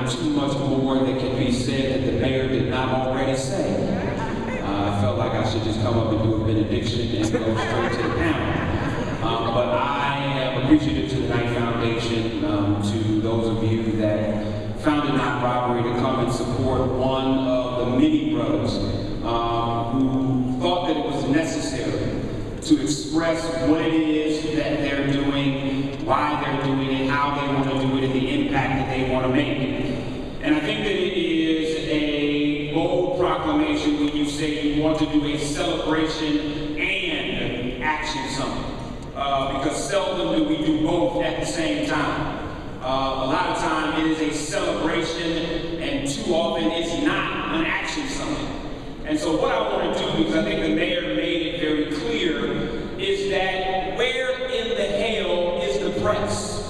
not too much more that can be said that the mayor did not already say. I felt like I should just come up and do a benediction and go straight to the panel. But I am appreciative to the Knight Foundation, to those of you that found it not robbery to come and support one of the many brothers who thought that it was necessary to express what it is that they're doing, why they're doing it, how they want to do it, and the impact that they want to make. And I think that it is a bold proclamation when you say you want to do a celebration and action summit, because seldom do we do both at the same time. A lot of time it is a celebration, and too often it's not an action summit. And so what I want to do, because I think the mayor made it very clear, is that where in the hell is the press?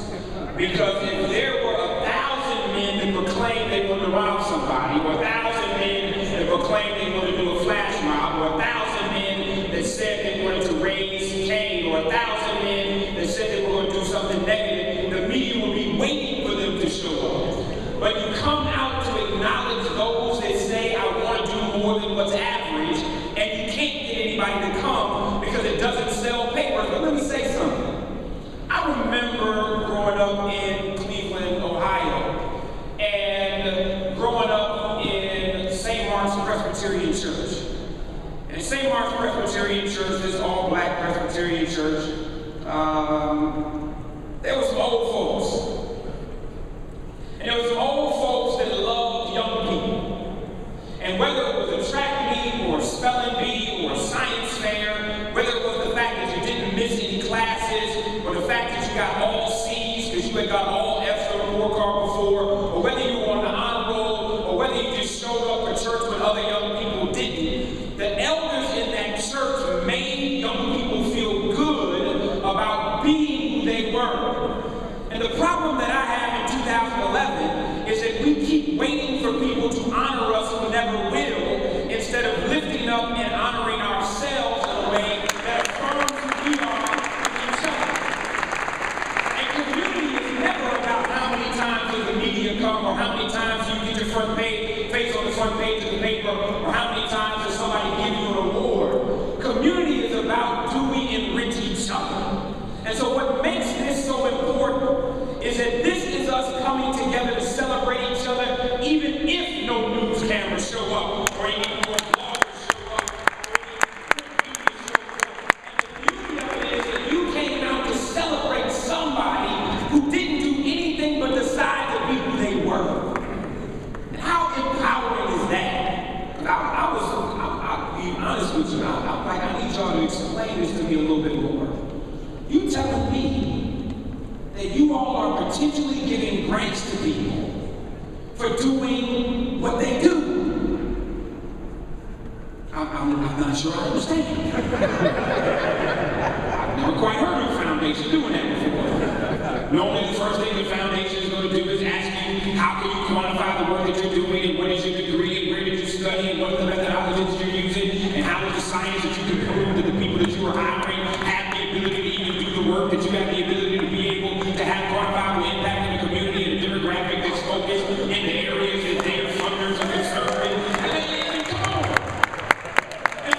Because if there were 1,000 men that proclaimed they wanted to rob somebody, or 1,000 men that proclaimed they wanted to do a flash mob, or 1,000 men that said they wanted to raise Cain, or 1,000 men that said they were going to do something negative, the media would be waiting for them to show up. But you come out to acknowledge those that say, I want to do more than what's average, and you can't get anybody to come because it doesn't sell papers. But let me say something. I remember growing up in Cleveland, Ohio, and growing up in St. Mark's Presbyterian Church. And St. Mark's Presbyterian Church, this all-black Presbyterian church, there were some old folks. And there were some old folks that loved young people. And whether it was a track meet, or a spelling bee, or a science fair, whether it was the fact that you didn't miss any classes, or the fact that you got all C's because you had got all F's on the report card before, or whether you were on the honor roll, or whether you just showed up for church when other young people didn't, the elders in that church made young people feel good about being who they were. And the problem that I have in 2011 is that we keep waiting for people to honor us who never will, instead of lifting up and honoring ourselves in a way that affirms who we are with each other. And community is never about how many times does the media come, or how many times you get your face on the front page of the paper, or how many times does somebody give you an award. Community is about, do we enrich each other? And so what makes this so important is that this is us coming together to celebrate each other, even if no news cameras show up, or even no bloggers show up, or even print media show up. And the beauty of it is that you came out to celebrate somebody who didn't do anything but decide to be who they were. And how empowering is that? I'll be honest with you, I need y'all to explain this to me a little bit more. You telling me that you all are potentially giving grants to people for doing what they do? I'm not sure I understand. I've never quite heard of a foundation doing that before. Normally the first thing the foundation is going to do is ask you, how can you quantify the work that you're doing, and what is your degree, and where did you study, and what are the methodologies you're using, and how is the science that you can prove that the people that you are hiring have the ability to even do the work, that you have the ability to be able to have quantifiable impact in the community and a demographic that's focused in the areas that their funders are concerned with. And come on. And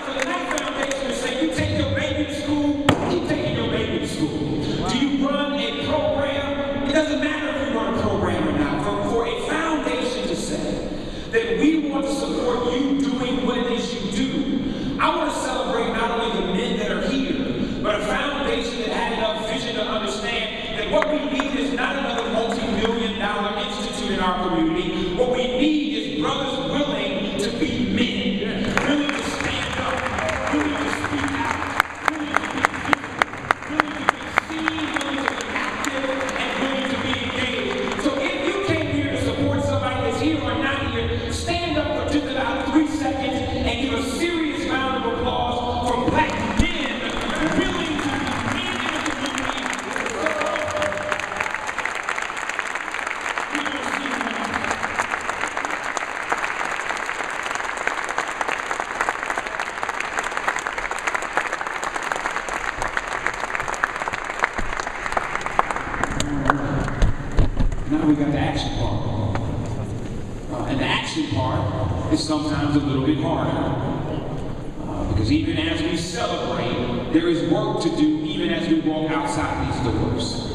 for the Knight Foundation to say, you take your baby to school, keep taking your baby to school. Do you run a program? It doesn't matter if you run a program or not. For a foundation to say that we want to support you doing what it is you do, I want to celebrate not only the men that are here, but a foundation that had enough vision to understand that what we need is not another multi-million-dollar institute in our community. What we need is brothers willing to be men, willing to stand up, willing to speak out, willing to be different, willing to be seen, willing to be active, and willing to be engaged. So if you came here to support somebody that's here or not here, stand up for just about 3 seconds and give a serious round of applause for black men willing to be men in the community. Now we got the action part. And the action part is sometimes a little bit harder. Because even as we celebrate, there is work to do even as we walk outside these doors.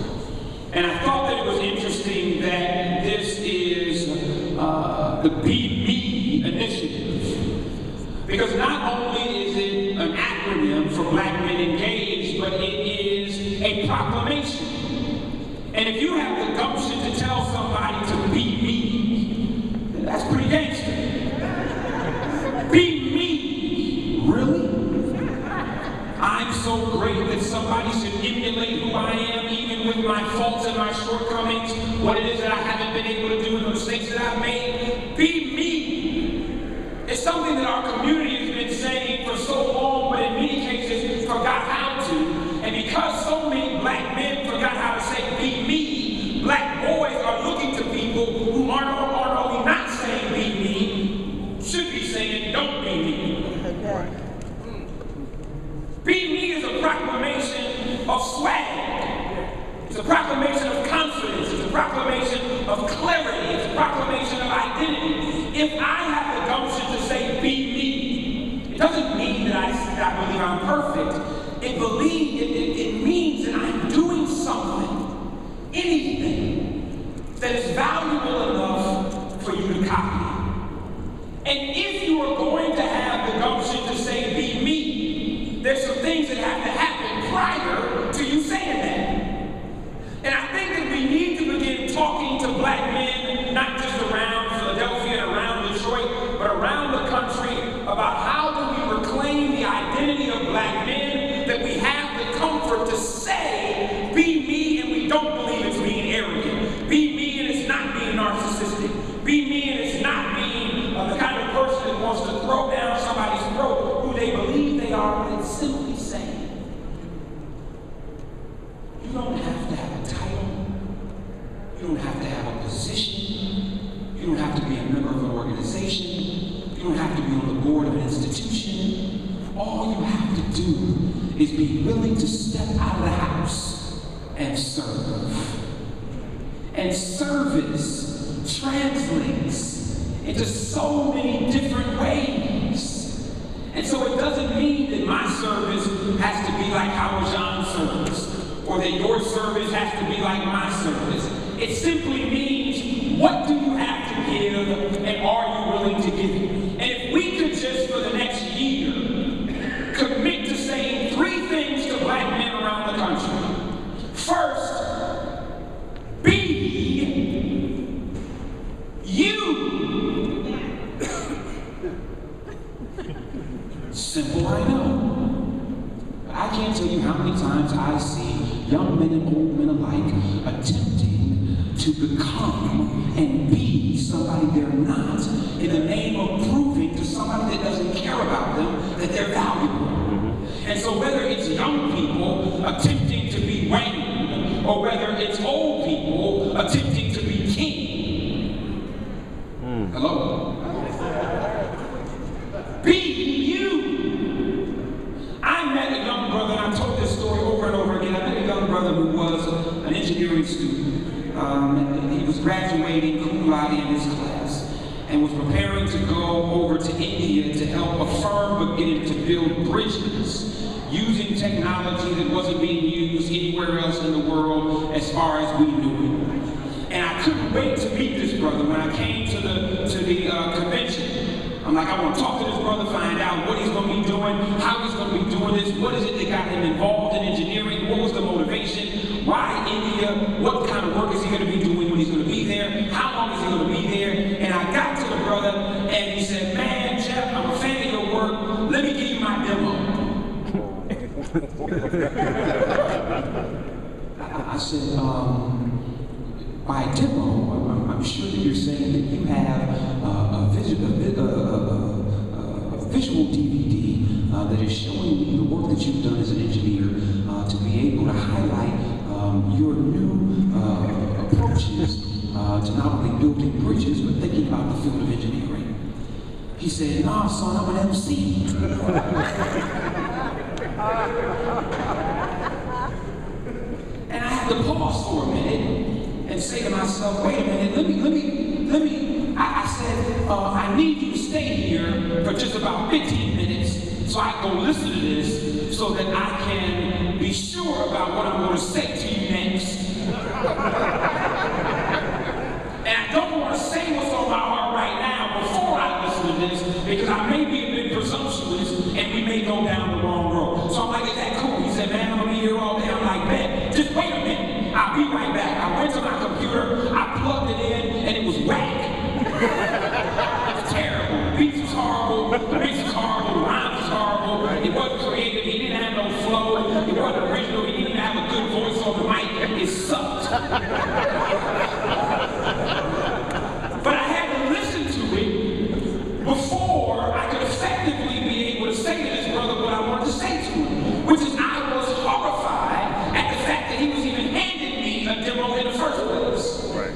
And I thought that it was interesting that this is the BME initiative. Because not only is it an acronym for Black Men Engaged, but it is a proclamation. And if you have the gumption to tell somebody to be me, that's pretty gangster. Be me. Really? I'm so great that somebody should emulate who I am, even with my faults and my shortcomings, what it is that I haven't been able to do, and the mistakes that I've made. Be me. It's something that our community has been saying for so long, but in many cases forgot how to. And because so many black men forgot how to say be me, black boys are looking to people who aren't only not saying be me, should be saying don't be me. Okay. Be me is a proclamation of swag. It's a proclamation of confidence. It's a proclamation of clarity. It's a proclamation of identity. If I have the gumption to say be me, it doesn't mean that I believe I'm perfect. It means that I'm doing something, anything, that is valuable enough for you to copy. And if you are going to have the gumption to say be me, there's some things that have to happen prior to you saying that. And I think that we need to begin talking to black men, not just around Philadelphia and around Detroit, but around the country, about how do we reclaim the identity of black men, that we have the comfort to say, be me, and we don't believe it's being arrogant. Be me, and it's not being narcissistic. Be me, and it's not being the kind of person that wants to throw down somebody's throat who they believe they are, but it's simply saying, you don't have to have a title, you don't have to have a position, you don't have to be a member of an organization, you don't have to be on the board of an institution. All you have to do is be willing to step out of the house and serve. And service translates into so many different ways. And so it doesn't mean that my service has to be like Howard John's service, or that your service has to be like my service. It simply means, what do you have to give, and are you willing to give it? And if we could just, for the next year, commit to saying 3 things to black men around the country. First, be you. Simple, I know. But I can't tell you how many times I see young men and old men alike attempting to become and be somebody they're not in the name of proving to somebody that doesn't care about them that they're valuable. And so whether it's young people attempting to be Wayne, or whether it's old people attempting to be King. Hello? Be you. I met a young brother, and I've told this story over and over again. I met a young brother who was an engineering student. He was graduating cum laude in his class and was preparing to go over to India to help a firm begin to build bridges using technology that wasn't being used anywhere else in the world as far as we knew it. And I couldn't wait to meet this brother. When I came to the convention, I'm like, I want to talk to this brother, find out what he's going to be doing, how he's going to be doing this, what is it that got him involved in engineering, what was the motivation, why India, what kind of work is he going to be doing when he's going to be there, how long is he going to be there. And I got to the brother, and he said, man, Jeff, I'm a fan of your work, let me give you my demo. I said, by demo, I'm sure that you're saying that you have a visual DVD that is showing me the work that you've done as an engineer to be able to highlight your new approaches to not only building bridges, but thinking about the field of engineering. He said, nah, son, I'm an MC. And I had to pause for a minute and say to myself, wait a minute, let I said, I need you to stay here for just about 15 minutes so I can go listen to this so that I can be sure about what I'm going to say to you next. And I don't want to say what's on my heart right now before I listen to this because I may be a bit presumptuous and we may go down the wrong road. So I'm like, is that cool? He said, man, I'm going to be here all day. I'm like, bet, just wait a minute. I'll be right back. I went to my computer, I plugged it in, and it was whack. It's terrible. The beats was horrible, the mix was horrible, the rhymes was horrible. It wasn't creative, he didn't have no flow, it wasn't original, he didn't even have a good voice on the mic. It sucked. But I had to listen to it before I could effectively be able to say to this brother what I wanted to say to him, which is I was horrified at the fact that he was even handing me a demo in the first place. Right.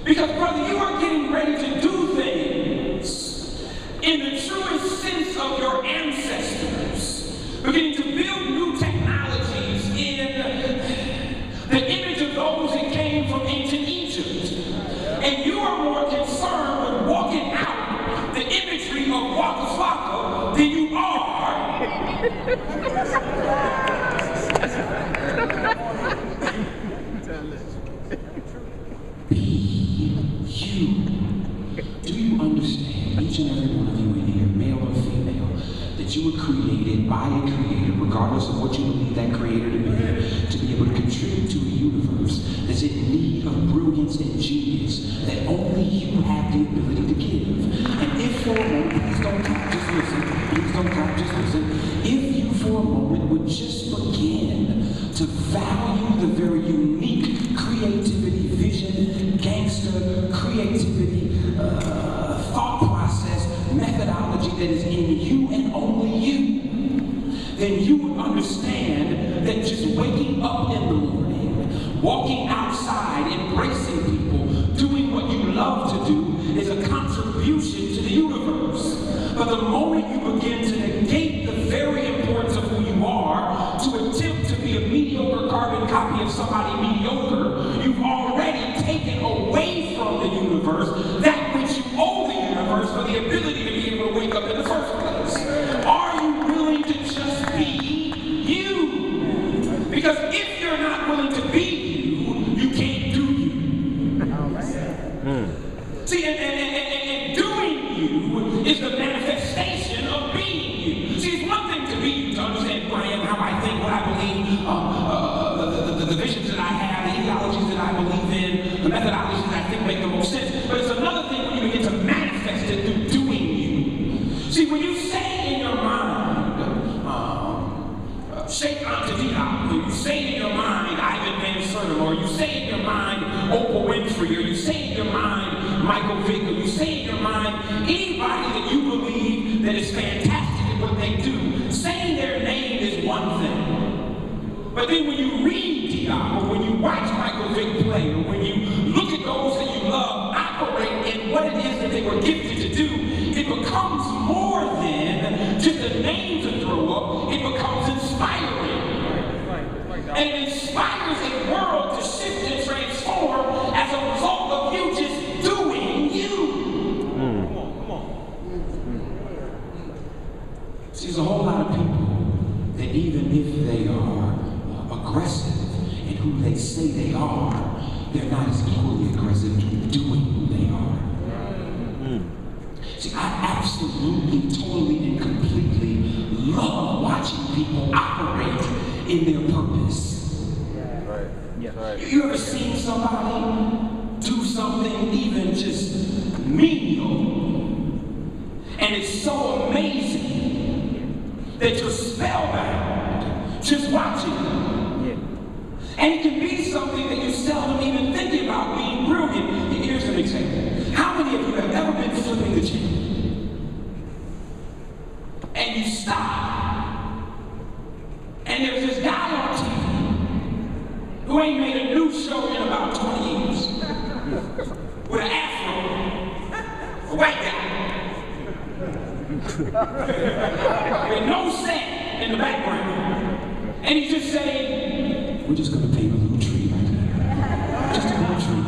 Because, brother, you are getting ready to do things in the truest sense of your ancestors, beginning to build new technologies in the image of those that came from ancient Egypt. And you are more concerned with walking out the imagery of Waka Flocka than you are. Be you. Do you understand, each and every one of you in here, male or female, that you were created by a creator, regardless of what you believe that creator to be able to contribute to a universe that's in need of brilliance and genius that only you have the ability to give. And if for a moment, please don't clap, just listen. Please don't clap, just listen. If you for a moment would just begin to value the very unique creativity, vision, gangster, creativity, thought process, methodology that is in you and only you, then you would understand that just waking up in the morning, walking outside, embracing people, doing what you love to do is a contribution to the universe. But the moment you begin to negate the very importance of who you are, to attempt to be a mediocre carbon copy of somebody mediocre, you've already taken away from the universe that which you owe the universe for the ability to be able to wake up in the first place. Are you willing to just be you? Because if you're not willing to be you, you can't do you. See, and doing you is the manifestation of being you. See, it's one thing to be you, to understand who I am, how I think, what I believe, the visions that I have, the ideologies that I believe in, the methodologies that I think make the most sense. But it's another thing when you begin to manifest it through doing you. See, when you say in your mind, Sheikh Anta Diop, or you say in your mind, Ivan Van Sertima, or you say in your mind, Oprah Winfrey, or you say in your mind, Michael Vick, or you say in your mind, anybody that you believe that is fantastic at what they do, saying their name is one thing. But then when you read Diop, or when you watch Michael Vick play, or when you look at those that you love operate in what it is that they were gifted to do, it becomes more than just a name to throw up, it becomes inspiring. And it inspires a world to shift and transform as a result of you just doing you. Come on. See, there's a whole lot of people that even if they are aggressive in who they say they are, they're not as equally aggressive in doing who they are. See, I absolutely, totally, and completely love watching people operate in their purpose. Right. Yeah. Right. You ever seen somebody do something even just menial, and it's so amazing that you're spellbound just watching them? Yeah. And it can be something that you seldom even think about being brilliant. Here's an example. How many of you have ever been flipping the channel and you stop, and there's this guy on TV who ain't made a new show in about 20 years with an afro, a white guy with no set in the background, and he's just saying, we're just gonna paint a little tree right here, just a little tree,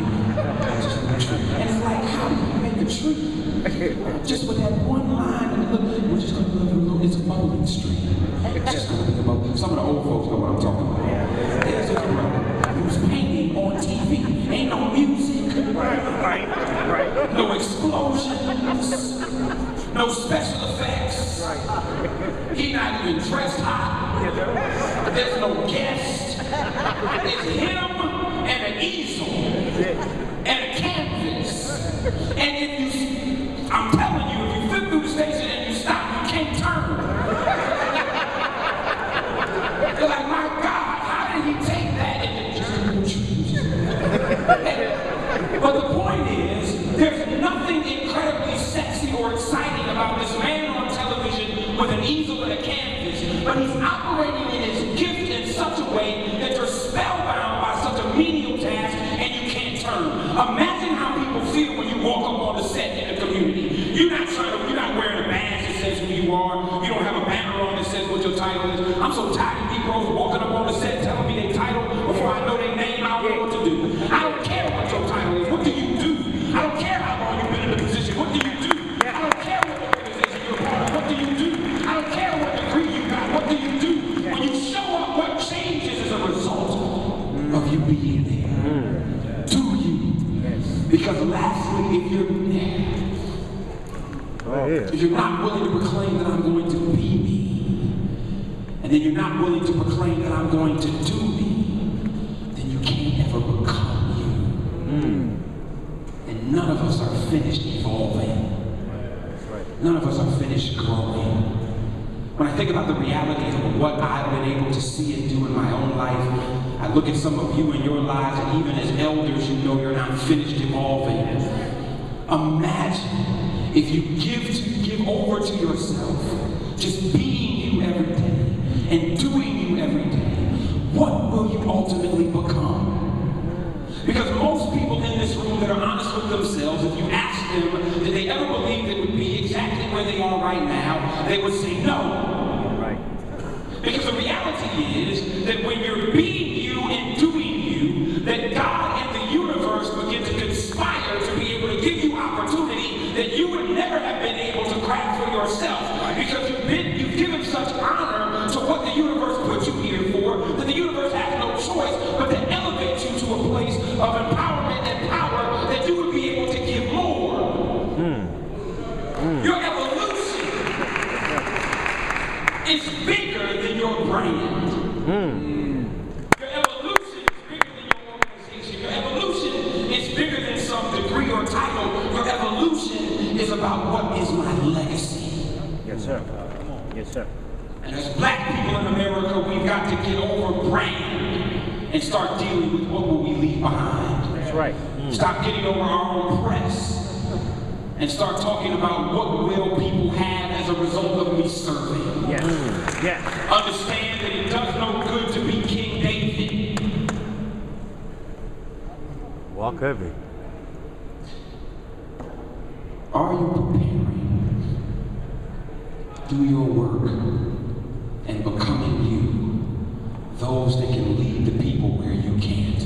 just a little tree. And it's like, how tree. Just with that one line, and look, we're just going to love you. It's a bubbling stream. It's just going to be about. Some of the old folks know what I'm talking about. There's a girl who's painting on TV. Ain't no music. Right. No explosions. No special effects. He's not even dressed hot. There's no guest. It's him and an easel and a canvas. And if you, I'm telling you, if you flip through the station and you stop, you can't turn. You're like, my God, how did he take that and just But the point is, there's nothing incredibly sexy or exciting about this man on television with an easel and a canvas, but he's operating in his gift in such a way that you're spellbound by such a menial task and you can't turn. Imagine how people feel when you walk up on the set in a community. You're not wearing a badge that says who you are. You don't have a banner on that says what your title is. I'm so tired of Negroes walking up on the set telling me their title before I know their name. I don't know what to do. I don't care what your title is. What do you do? I don't care how long you've been in the position. What do you do? I don't care what organization you're a part of. What do you do? I don't care what degree you got. What do you do? When you show up, what changes as a result of you being there? Do you? Because lastly, if you're not willing to proclaim that I'm going to be me, and then you're not willing to proclaim that I'm going to do me, then you can't ever become you. And none of us are finished evolving. None of us are finished growing. When I think about the reality of what I've been able to see and do in my own life, I look at some of you in your lives, and even as elders, you know you're not finished evolving. Imagine if you give over to yourself, just being you every day and doing you every day, what will you ultimately become? Because most people in this room that are honest with themselves, if you ask them, did they ever believe they would be exactly where they are right now, they would say no. Right. Because the reality is that when you're being you and doing you, that God and the universe begin to conspire to be able to give you opportunity that you would never have been able to craft for yourself. Because you've given such honor to what the universe put you here for, that the universe has no choice but to elevate you to a place of empowerment and power that you would be able to give more. Your evolution is bigger than your brand. Your evolution is bigger than your organization. Your evolution is bigger than some degree or title. Your evolution is about what is my legacy. Yes, sir. Yes, sir. And as black people in America, we've got to get over brand and start dealing with what will we leave behind. That's right. Stop getting over our own press and start talking about what will people have as a result of me serving. Yes. Yes. Understand that it does no good to be King David. Walk heavy. Are you preparing? Do your work and becoming you, those that can lead the people where you can't.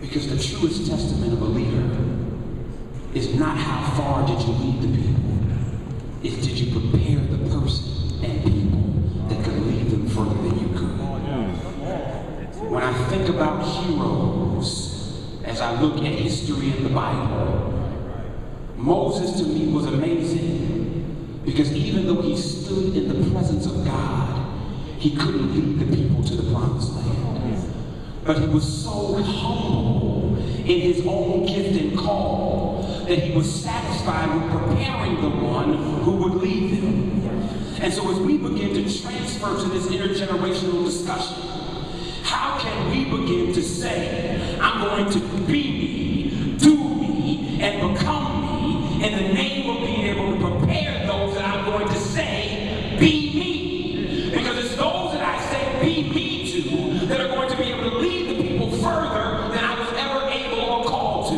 Because the truest testament of a leader is not how far did you lead the people, it's did you prepare the person and people that could lead them further than you could. When I think about heroes, as I look at history in the Bible, Moses to me was amazing because even though he stood in the presence of God, he couldn't lead the people to the promised land. But he was so humble in his own gift and call that he was satisfied with preparing the one who would lead them. And so as we begin to transfer to this intergenerational discussion, how can we begin to say, I'm going to be me, do me, and become me in the name of being able to prepare those that I'm going to say, be me. Because it's those that I say, be me to, that are going to be able to lead the people further than I was ever able or called to.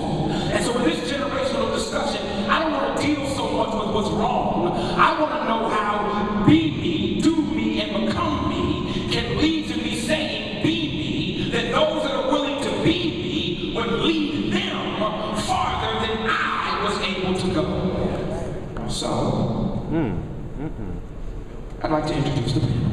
And so in this generational discussion, I don't want to deal so much with what's wrong. I want to know how be me, do me, and become me can lead to me saying, be me, that those that are willing to be me would lead them farther than I was able to go. So, I'd like to introduce the panel.